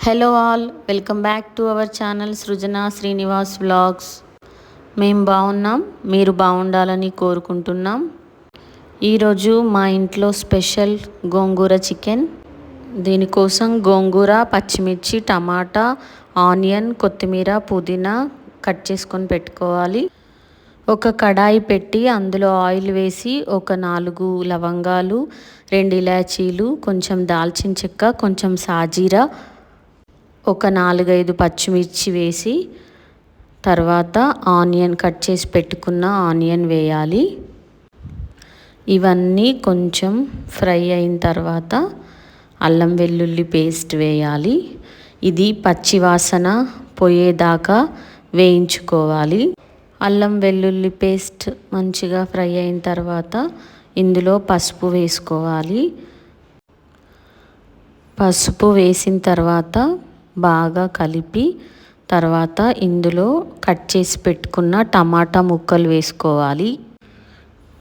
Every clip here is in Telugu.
Hello all, welcome back to our channel Srujana Srinivas vlogs. మేము బాగున్నాం, మీరు బాగుండాలని కోరుకుంటున్నాం. ఈరోజు మా ఇంట్లో స్పెషల్ గోంగూర చికెన్. దీనికోసం గోంగూర, పచ్చిమిర్చి, టమాటా, ఆనియన్, కొత్తిమీర, పుదీనా కట్ చేసుకొని పెట్టుకోవాలి. ఒక కడాయి పెట్టి అందులో ఆయిల్ వేసి ఒక 4 లవంగాలు, 2 ఇలాచీలు, కొంచెం దాల్చిన చెక్క, కొంచెం సాజీరా, ఒక 4-5 పచ్చిమిర్చి వేసి తర్వాత ఆనియన్ కట్ చేసి పెట్టుకున్న ఆనియన్ వేయాలి. ఇవన్నీ కొంచెం ఫ్రై అయిన తర్వాత అల్లం వెల్లుల్లి పేస్ట్ వేయాలి. ఇది పచ్చి వాసన పోయేదాకా వేయించుకోవాలి. అల్లం వెల్లుల్లి పేస్ట్ మంచిగా ఫ్రై అయిన తర్వాత ఇందులో పసుపు వేసుకోవాలి. పసుపు వేసిన తర్వాత బాగా కలిపి తర్వాత ఇందులో కట్ చేసి పెట్టుకున్న టమాటా ముక్కలు వేసుకోవాలి.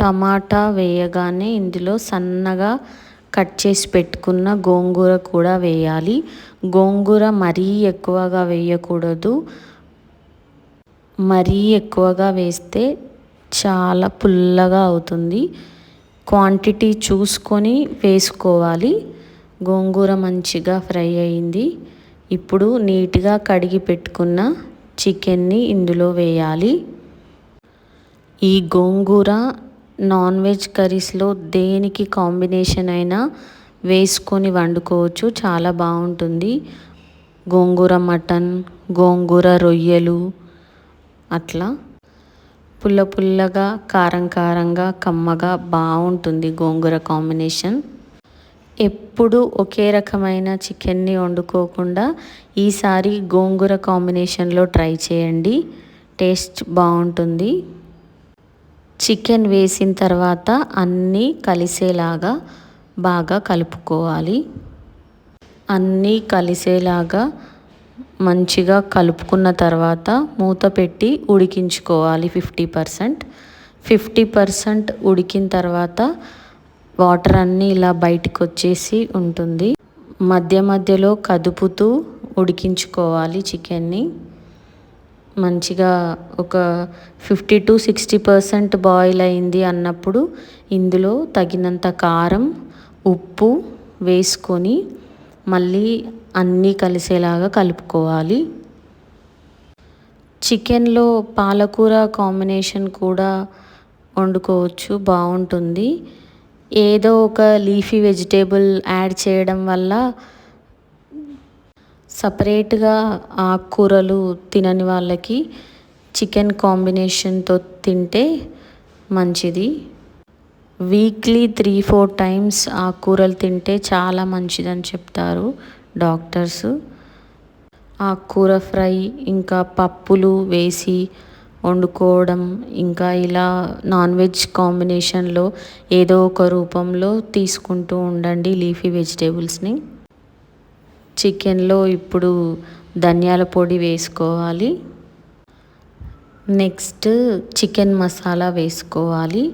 టమాటా వేయగానే ఇందులో సన్నగా కట్ చేసి పెట్టుకున్న గోంగూర కూడా వేయాలి. గోంగూర మరీ ఎక్కువగా వేయకూడదు. మరీ ఎక్కువగా వేస్తే చాలా పుల్లగా అవుతుంది. క్వాంటిటీ చూసుకొని వేసుకోవాలి. గోంగూర మంచిగా ఫ్రై అయింది. ఇప్పుడు నీట్గా కడిగి పెట్టుకున్న చికెన్ని ఇందులో వేయాలి. ఈ గోంగూర నాన్ వెజ్ కర్రీస్లో దేనికి కాంబినేషన్ అయినా వేసుకొని వండుకోవచ్చు, చాలా బాగుంటుంది. గోంగూర మటన్, గోంగూర రొయ్యలు, అట్లా పుల్ల పుల్లగా, కారం కారంగా, కమ్మగా బాగుంటుంది గోంగూర కాంబినేషన్. ఎప్పుడు ఒకే రకమైన చికెన్ని వండుకోకుండా ఈసారి గోంగూర కాంబినేషన్లో ట్రై చేయండి, టేస్ట్ బాగుంటుంది. చికెన్ వేసిన తర్వాత అన్నీ కలిసేలాగా బాగా కలుపుకోవాలి. అన్నీ కలిసేలాగా మంచిగా కలుపుకున్న తర్వాత మూత పెట్టి ఉడికించుకోవాలి 50%. 50% ఉడికిన తర్వాత వాటర్ అన్నీ ఇలా బయటకు వచ్చేసి ఉంటుంది. మధ్య మధ్యలో కదుపుతూ ఉడికించుకోవాలి చికెన్ని. మంచిగా ఒక 50-60% బాయిల్ అయింది అన్నప్పుడు ఇందులో తగినంత కారం, ఉప్పు వేసుకొని మళ్ళీ అన్నీ కలిసేలాగా కలుపుకోవాలి. చికెన్లో పాలకూర కాంబినేషన్ కూడా వండుకోవచ్చు, బాగుంటుంది. ఏదో ఒక లీఫీ వెజిటేబుల్ యాడ్ చేయడం వల్ల సపరేట్గా ఆకుకూరలు తినని వాళ్ళకి చికెన్ కాంబినేషన్తో తింటే మంచిది. వీక్లీ 3-4 టైమ్స్ ఆకుకూరలు తింటే చాలా మంచిదని చెప్తారు డాక్టర్స్. ఆకుకూర ఫ్రై, ఇంకా పప్పులు వేసి వండుకోవడం, ఇంకా ఇలా నాన్ వెజ్ కాంబినేషన్లో ఏదో ఒక రూపంలో తీసుకుంటూ ఉండండి లీఫీ వెజిటేబుల్స్ని. చికెన్లో ఇప్పుడు ధనియాల పొడి వేసుకోవాలి. నెక్స్ట్ చికెన్ మసాలా వేసుకోవాలి.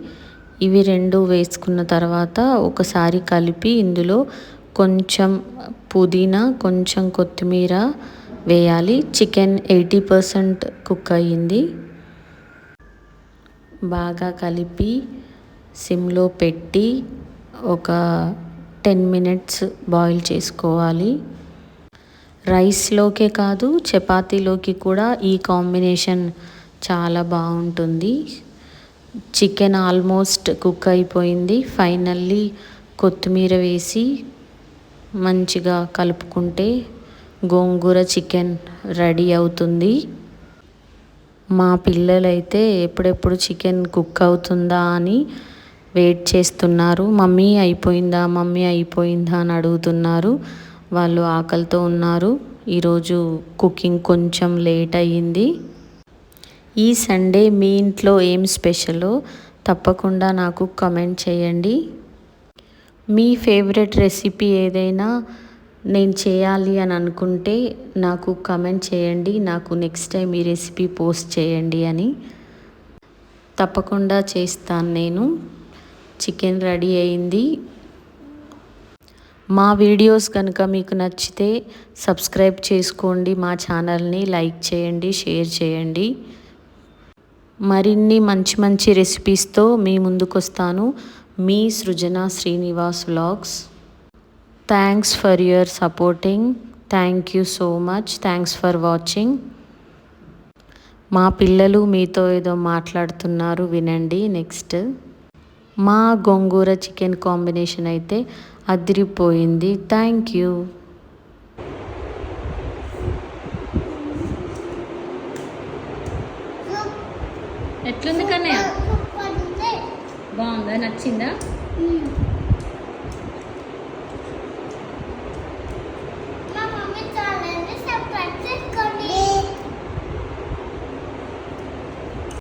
ఇవి 2 వేసుకున్న తర్వాత ఒకసారి కలిపి ఇందులో కొంచెం పుదీనా, కొంచెం కొత్తిమీర వేయాలి. చికెన్ 80% కుక్ అయ్యింది. బాగా కలిపి సిమ్లో పెట్టి ఒక 10 మినిట్స్ బాయిల్ చేసుకోవాలి. రైస్లోకే కాదు, చపాతీలోకి కూడా ఈ కాంబినేషన్ చాలా బాగుంటుంది. చికెన్ ఆల్మోస్ట్ కుక్ అయిపోయింది. ఫైనల్లీ కొత్తిమీర వేసి మంచిగా కలుపుకుంటే గోంగూర చికెన్ రెడీ అవుతుంది. మా పిల్లలైతే ఎప్పుడెప్పుడు చికెన్ కుక్ అవుతుందా అని వెయిట్ చేస్తున్నారు. మమ్మీ అయిపోయిందా, మమ్మీ అయిపోయిందా అని అడుగుతున్నారు. వాళ్ళు ఆకలితో ఉన్నారు. ఈరోజు కుకింగ్ కొంచెం లేట్ అయ్యింది. ఈ సండే మీ ఇంట్లో ఏం స్పెషలో తప్పకుండా నాకు కమెంట్ చేయండి. మీ ఫేవరెట్ రెసిపీ ఏదైనా నేను చేయాలి అని అనుకుంటే నాకు కమెంట్ చేయండి. నాకు నెక్స్ట్ టైం ఈ రెసిపీ పోస్ట్ చేయండి అని. తప్పకుండా చేస్తాను నేను. చికెన్ రెడీ అయింది. మా వీడియోస్ కనుక మీకు నచ్చితే సబ్స్క్రైబ్ చేసుకోండి, మా ఛానల్ని లైక్ చేయండి, షేర్ చేయండి. మరిన్ని మంచి మంచి రెసిపీస్తో మీ ముందుకు వస్తాను. మీ Srujana Srinivas vlogs. Thanks for your supporting. Thank you so much. Thanks for watching. మా పిల్లలు మీతో ఏదో మాట్లాడుతున్నారు, వినండి. నెక్స్ట్ మా గోంగూర చికెన్ కాంబినేషన్ అయితే అదిరిపోయింది. Thank you. ఎట్లుంది కన్నయ్య? బాగుందా? నచ్చిందా?